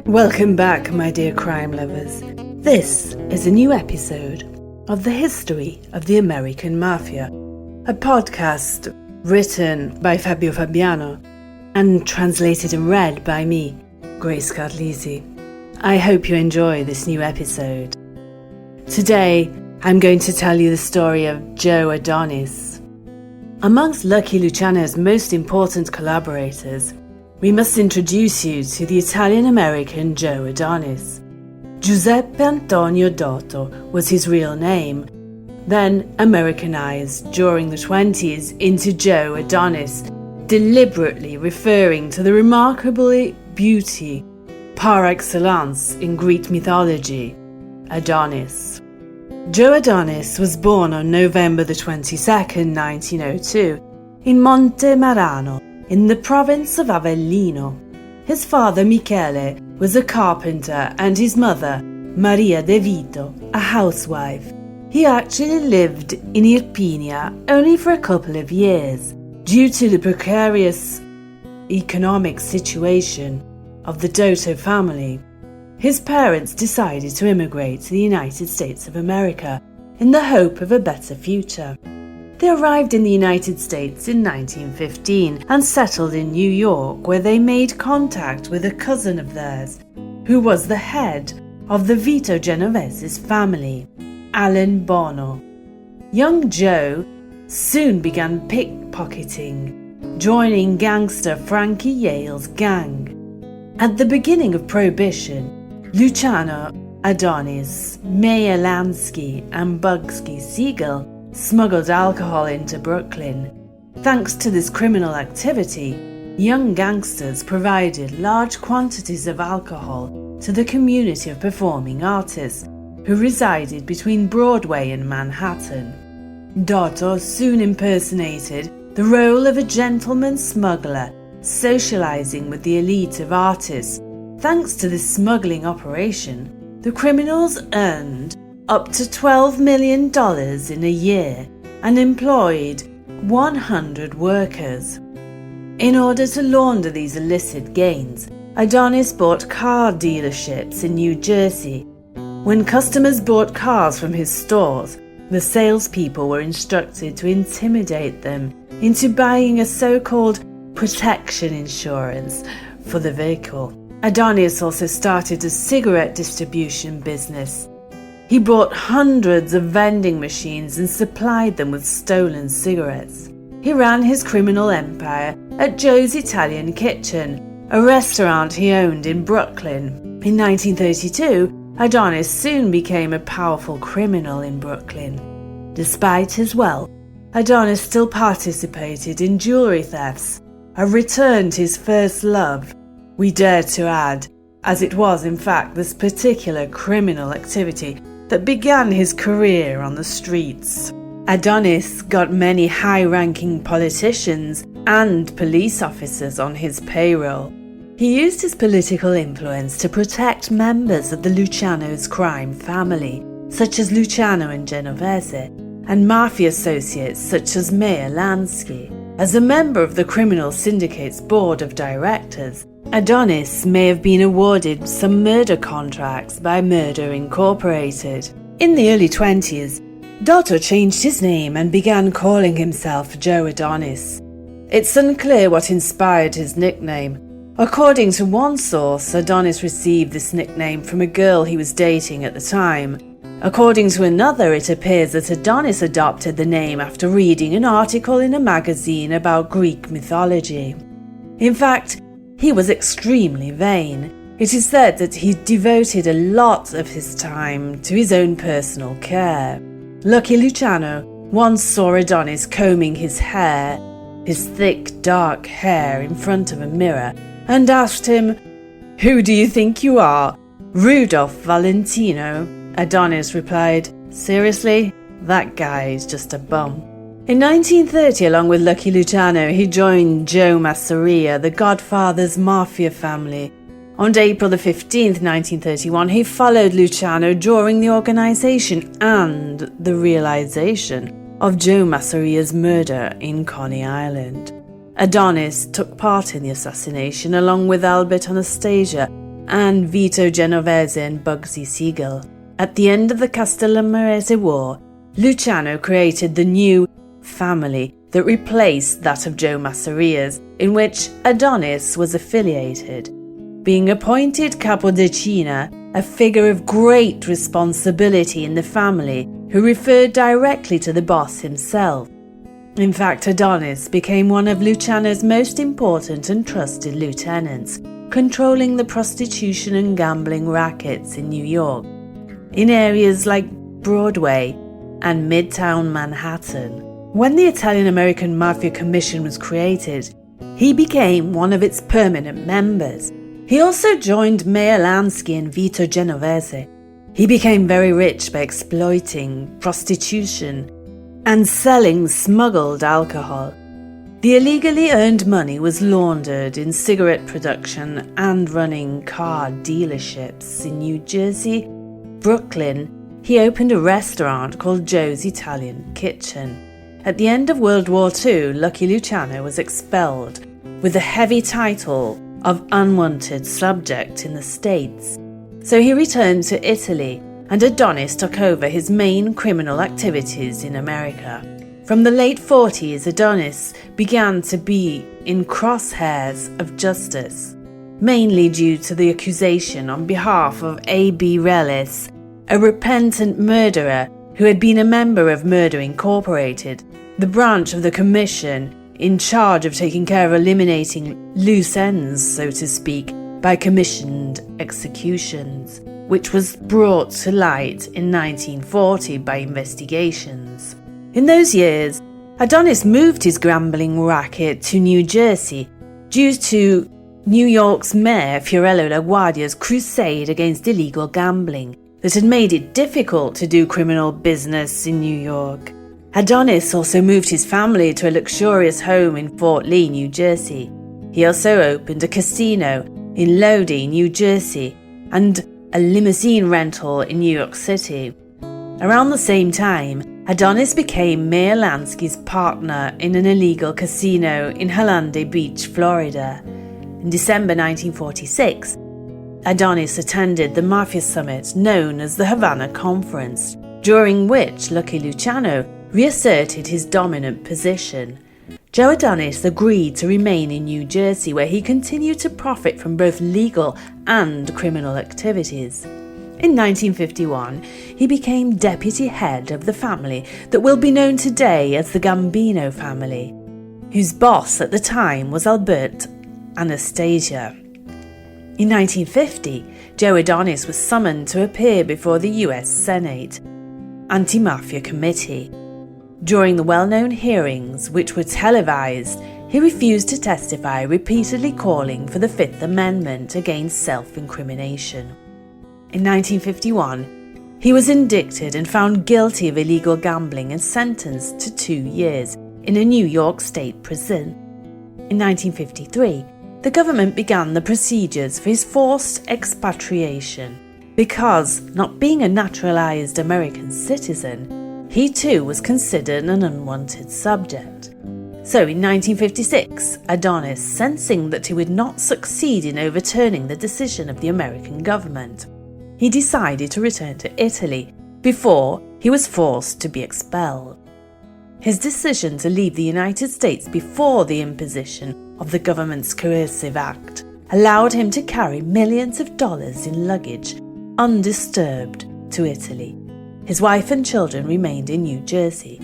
Welcome back, my dear crime lovers. This is a new episode of the History of the American Mafia, a podcast written by Fabio Fabiano and translated and read by me, Grace Carlisi. I hope you enjoy this new episode. Today, I'm going to tell you the story of Joe Adonis. Amongst Lucky Luciano's most important collaborators, we must introduce you to the Italian-American Joe Adonis. Giuseppe Antonio Doto was his real name, then Americanized during the 20s into Joe Adonis, deliberately referring to the remarkable beauty par excellence in Greek mythology, Adonis. Joe Adonis was born on November the 22nd, 1902, in Monte Marano, in the province of Avellino. His father, Michele, was a carpenter and his mother, Maria De Vito, a housewife. He actually lived in Irpinia only for a couple of years, due to the precarious economic situation of the Doto family. His parents decided to immigrate to the United States of America in the hope of a better future. They arrived in the United States in 1915 and settled in New York, where they made contact with a cousin of theirs, who was the head of the Vito Genovese's family, Alan Bono. Young Joe soon began pickpocketing, joining gangster Frankie Yale's gang. At the beginning of Prohibition, Luciano, Adonis, Meyer Lansky, and Bugsy Siegel smuggled alcohol into Brooklyn. Thanks to this criminal activity, young gangsters provided large quantities of alcohol to the community of performing artists who resided between Broadway and Manhattan. Doto soon impersonated the role of a gentleman smuggler, socializing with the elite of artists. Thanks to this smuggling operation, the criminals earned up to $12 million in a year and employed 100 workers. In order to launder these illicit gains, Adonis bought car dealerships in New Jersey. When customers bought cars from his stores, the salespeople were instructed to intimidate them into buying a so-called protection insurance for the vehicle. Adonis also started a cigarette distribution business. He bought hundreds of vending machines and supplied them with stolen cigarettes. He ran his criminal empire at Joe's Italian Kitchen, a restaurant he owned in Brooklyn. In 1932, Adonis soon became a powerful criminal in Brooklyn. Despite his wealth, Adonis still participated in jewelry thefts, a return to his first love, we dare to add, as it was in fact this particular criminal activity that began his career on the streets. Adonis got many high-ranking politicians and police officers on his payroll. He used his political influence to protect members of the Luciano's crime family, such as Luciano and Genovese, and mafia associates such as Meyer Lansky. As a member of the criminal syndicate's board of directors, Adonis may have been awarded some murder contracts by Murder Incorporated. In the early 20s, Doto changed his name and began calling himself Joe Adonis. It's unclear what inspired his nickname. According to one source, Adonis received this nickname from a girl he was dating at the time. According to another, it appears that Adonis adopted the name after reading an article in a magazine about Greek mythology. In fact, he was extremely vain. It is said that he devoted a lot of his time to his own personal care. Lucky Luciano once saw Adonis combing his hair, his thick dark hair, in front of a mirror, and asked him, "Who do you think you are? Rudolph Valentino?" Adonis replied, "Seriously? That guy is just a bum." In 1930, along with Lucky Luciano, he joined Joe Masseria, the Godfather's mafia family. On April 15, 1931, he followed Luciano during the organization and the realization of Joe Masseria's murder in Coney Island. Adonis took part in the assassination along with Albert Anastasia, and Vito Genovese and Bugsy Siegel. At the end of the Castellammare War, Luciano created the new family that replaced that of Joe Masseria's, in which Adonis was affiliated, being appointed Capodecina, a figure of great responsibility in the family who referred directly to the boss himself. In fact, Adonis became one of Luciano's most important and trusted lieutenants, controlling the prostitution and gambling rackets in New York, in areas like Broadway and Midtown Manhattan. When the Italian-American Mafia Commission was created, he became one of its permanent members. He also joined Meyer Lansky and Vito Genovese. He became very rich by exploiting prostitution and selling smuggled alcohol. The illegally earned money was laundered in cigarette production and running car dealerships in New Jersey, Brooklyn. He opened a restaurant called Joe's Italian Kitchen. At the end of World War II, Lucky Luciano was expelled with the heavy title of unwanted subject in the States. So he returned to Italy, and Adonis took over his main criminal activities in America. From the late 40s, Adonis began to be in crosshairs of justice, mainly due to the accusation on behalf of A.B. Relis, a repentant murderer who had been a member of Murder Incorporated, the branch of the commission in charge of taking care of eliminating loose ends, so to speak, by commissioned executions, which was brought to light in 1940 by investigations. In those years, Adonis moved his gambling racket to New Jersey due to New York's Mayor Fiorello LaGuardia's crusade against illegal gambling that had made it difficult to do criminal business in New York. Adonis also moved his family to a luxurious home in Fort Lee, New Jersey. He also opened a casino in Lodi, New Jersey, and a limousine rental in New York City. Around the same time, Adonis became Mayor Lansky's partner in an illegal casino in Holande Beach, Florida. In December 1946, Adonis attended the Mafia Summit known as the Havana Conference, during which Lucky Luciano reasserted his dominant position. Joe Adonis agreed to remain in New Jersey, where he continued to profit from both legal and criminal activities. In 1951, he became deputy head of the family that will be known today as the Gambino family, whose boss at the time was Albert Anastasia. In 1950, Joe Adonis was summoned to appear before the U.S. Senate Anti-Mafia Committee. During the well-known hearings, which were televised, he refused to testify, repeatedly calling for the Fifth Amendment against self-incrimination. In 1951, he was indicted and found guilty of illegal gambling and sentenced to 2 years in a New York State prison. In 1953, the government began the procedures for his forced expatriation because, not being a naturalized American citizen, he too was considered an unwanted subject. So in 1956, Adonis, sensing that he would not succeed in overturning the decision of the American government, he decided to return to Italy before he was forced to be expelled. His decision to leave the United States before the imposition of the government's coercive act allowed him to carry millions of dollars in luggage undisturbed to Italy. His wife and children remained in New Jersey.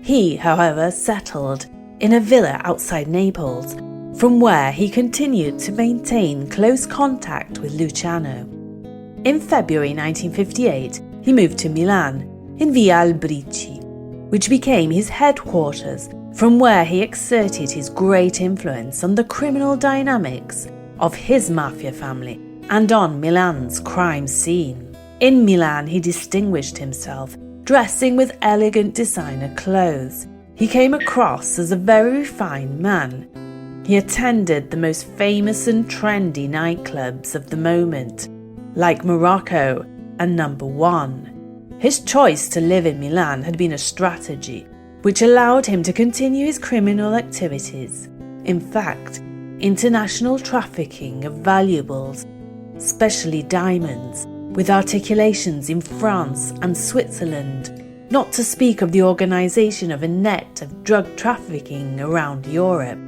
He, however, settled in a villa outside Naples, from where he continued to maintain close contact with Luciano. In February 1958, he moved to Milan, in Via Albrizzi, which became his headquarters, from where he exerted his great influence on the criminal dynamics of his mafia family and on Milan's crime scene. In Milan, he distinguished himself, dressing with elegant designer clothes. He came across as a very refined man. He attended the most famous and trendy nightclubs of the moment, like Morocco and Number One. His choice to live in Milan had been a strategy, which allowed him to continue his criminal activities. In fact, international trafficking of valuables especially diamonds, with articulations in France and Switzerland, not to speak of the organisation of a net of drug trafficking around Europe.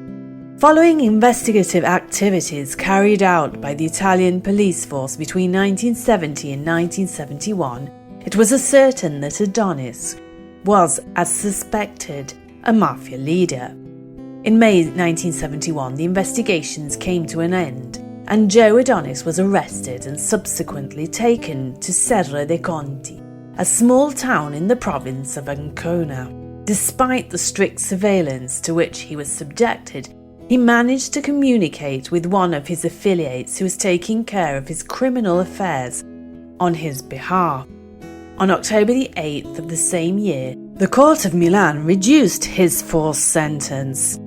Following investigative activities carried out by the Italian police force between 1970 and 1971, it was ascertained that Adonis was, as suspected, a mafia leader. In May 1971, the investigations came to an end, and Joe Adonis was arrested and subsequently taken to Serra dei Conti, a small town in the province of Ancona. Despite the strict surveillance to which he was subjected, he managed to communicate with one of his affiliates who was taking care of his criminal affairs on his behalf. On October the 8th of the same year, the Court of Milan reduced his forced sentence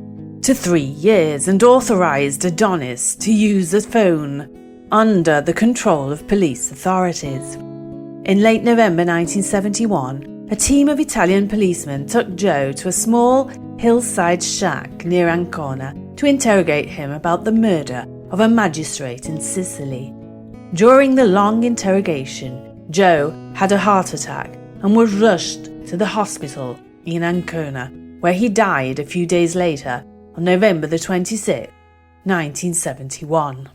to 3 years and authorized Adonis to use a phone under the control of police authorities. In late November 1971, a team of Italian policemen took Joe to a small hillside shack near Ancona to interrogate him about the murder of a magistrate in Sicily. During the long interrogation, Joe had a heart attack and was rushed to the hospital in Ancona, where he died a few days later on November the 26th, 1971.